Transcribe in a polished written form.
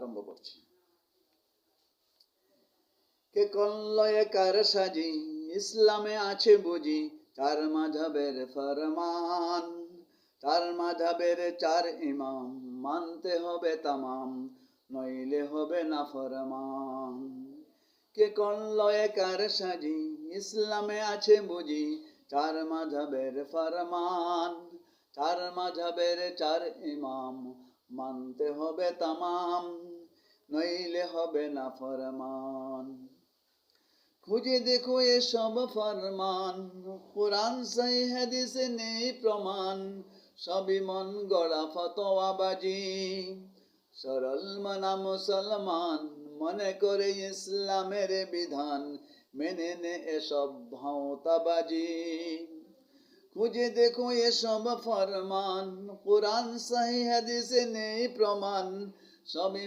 আরম্ভ করছি। কে করল এ কারসাজি, ইসলামে আছে বুঝি চার মাযহাবের ফরমান, চার মাযহাবের চার ইমাম, মানতে হবে তামাম, নইলে হবে না ফরমান। কে করল এ কারসাজি, ইসলামে আছে বুঝি চার মাযহাবের ফরমান, চার মাযহাবের চার ইমাম, মানতে হবে তামাম, নইলে হবে না ফরমান। খুঁজে দেখো এসব ফরমান, কুরআন সহিহ হাদিসে নেই প্রমাণ, সবই মন গড়া ফতোয়াবাজি। সরল মনা মুসলমান মনে করে ইসলামের বিধান, মেনে নে এসব ভাঁওতাবাজি। খুঁজে দেখো এসব ফরমান, কুরআন সহিহ হাদিসে নেই প্রমাণ, সবই